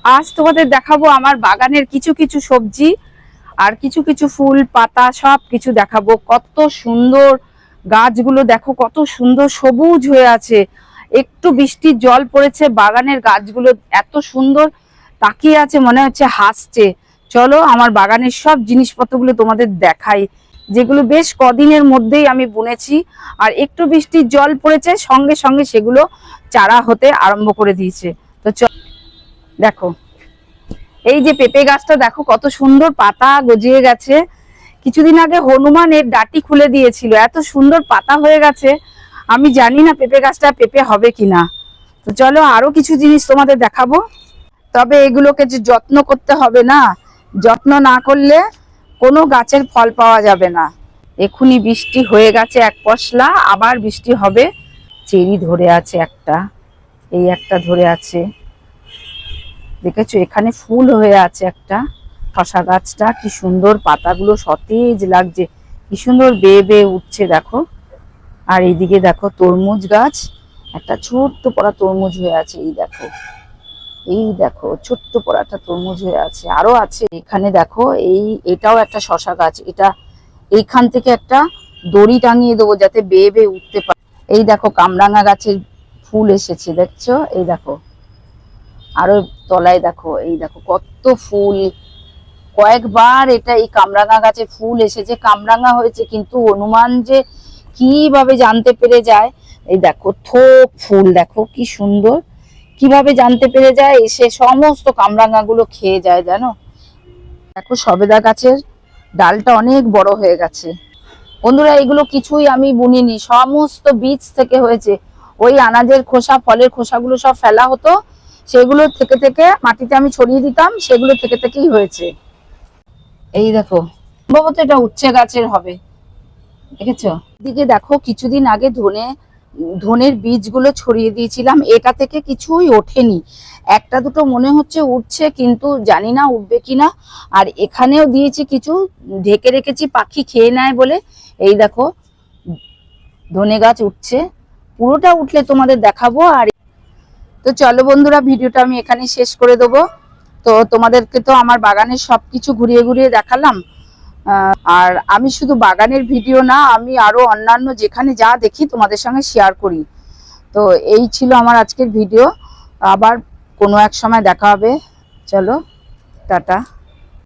আজ তোমাদের দেখাবো আমার বাগানের কিছু কিছু সবজি আর কিছু কিছু ফুল পাতা সব কিছু দেখাবো। কত সুন্দর গাছগুলো দেখো, কত সুন্দর সবুজ হয়ে আছে। একটু বৃষ্টির জল পড়েছে, বাগানের গাছগুলো এত সুন্দর তাকিয়ে আছে, মনে হচ্ছে হাসছে। চলো আমার বাগানের সব জিনিসপত্রগুলো তোমাদের দেখাই, যেগুলো বেশ কদিনের মধ্যেই আমি বুনেছি। আর একটু বৃষ্টির জল পড়েছে, সঙ্গে সঙ্গে সেগুলো চারা হতে আরম্ভ করে দিয়েছে। তো দেখো এই যে পেঁপে গাছটা দেখো, কত সুন্দর পাতা গজিয়ে গেছে। কিছুদিন আগে হনুমান এর ডাটি খুলে দিয়েছিল, এত সুন্দর পাতা হয়ে গেছে। আমি জানি না পেঁপে গাছটা পেঁপে হবে কিনা। তো চলো আরো কিছু জিনিস তোমাদের দেখাবো। তবে এগুলোকে যে যত্ন করতে হবে না, যত্ন না করলে কোনো গাছের ফল পাওয়া যাবে না। এখুনি বৃষ্টি হয়ে গেছে এক পশলা, আবার বৃষ্টি হবে। চেরি ধরে আছে একটা, এই একটা ধরে আছে, দেখেছো এখানে ফুল হয়ে আছে একটা। শশা গাছটা কি সুন্দর, পাতাগুলো সতেজ লাগছে, কি সুন্দর বেয়ে বেয়ে উঠছে দেখো। আর এইদিকে দেখো তরমুজ গাছ, একটা ছোট্ট পড়া তরমুজ হয়ে আছে। এই দেখো, এই দেখো ছোট্ট পড়াটা তরমুজ হয়ে আছে, আরো আছে এখানে দেখো। এটাও একটা শশা গাছ, এটা এইখান থেকে একটা দড়ি টাঙিয়ে দেবো যাতে বেয়ে বেয়ে উঠতে পারে। এই দেখো কামরাঙা গাছের ফুল এসেছে, দেখছো? এই দেখো আরো তলায় দেখো, এই দেখো কত ফুল। কয়েকবার এটা এই কামরাঙা গাছে ফুল এসেছে, কামরাঙা হয়েছে, কিন্তু হনুমান যে কিভাবে জানতে পেরে যায়। এই দেখো থোক ফুল, দেখো কি সুন্দর, কিভাবে জানতে পেরে যায়, এসে সমস্ত কামরাঙা গুলো খেয়ে যায় জানো। দেখো সবেদা গাছের ডালটা অনেক বড় হয়ে গেছে। বন্ধুরা এগুলো কিছুই আমি বুনিনি, সমস্ত বীজ থেকে হয়েছে। ওই আনাজের খোসা, ফলের খোসাগুলো সব ফেলা হতো, সেগুলো থেকে থেকে মাটিতে আমি ছড়িয়ে দিতাম, সেগুলো থেকে থেকেই হয়েছে। এই দেখো সম্ভবত এটা উচ্ছে গাছের হবে, দেখেছো? এদিকে দেখো কিছুদিন আগে ধনের বীজগুলো ছড়িয়ে দিয়েছিলাম, এটা থেকে কিছুই ওঠেনি। একটা দুটো মনে হচ্ছে উঠছে, কিন্তু জানি না উঠবে কিনা। আর এখানেও দিয়েছি কিছু, ঢেকে রেখেছি পাখি খেয়ে নেয় বলে। এই দেখো ধনে গাছ উঠছে, পুরোটা উঠলে তোমাদের দেখাবো। আর তো চলো বন্ধুরা, ভিডিওটা আমি এখানে শেষ করে দেবো। তো তোমাদেরকে তো আমার বাগানের সবকিছু ঘুরিয়ে ঘুরিয়ে দেখালাম। আর আমি শুধু বাগানের ভিডিও না, আমি আরো অন্যান্য যেখানে যা দেখি তোমাদের সঙ্গে শেয়ার করি। তো এই ছিল আমার আজকের ভিডিও, আবার কোনো এক সময় দেখা হবে। চলো টাটা।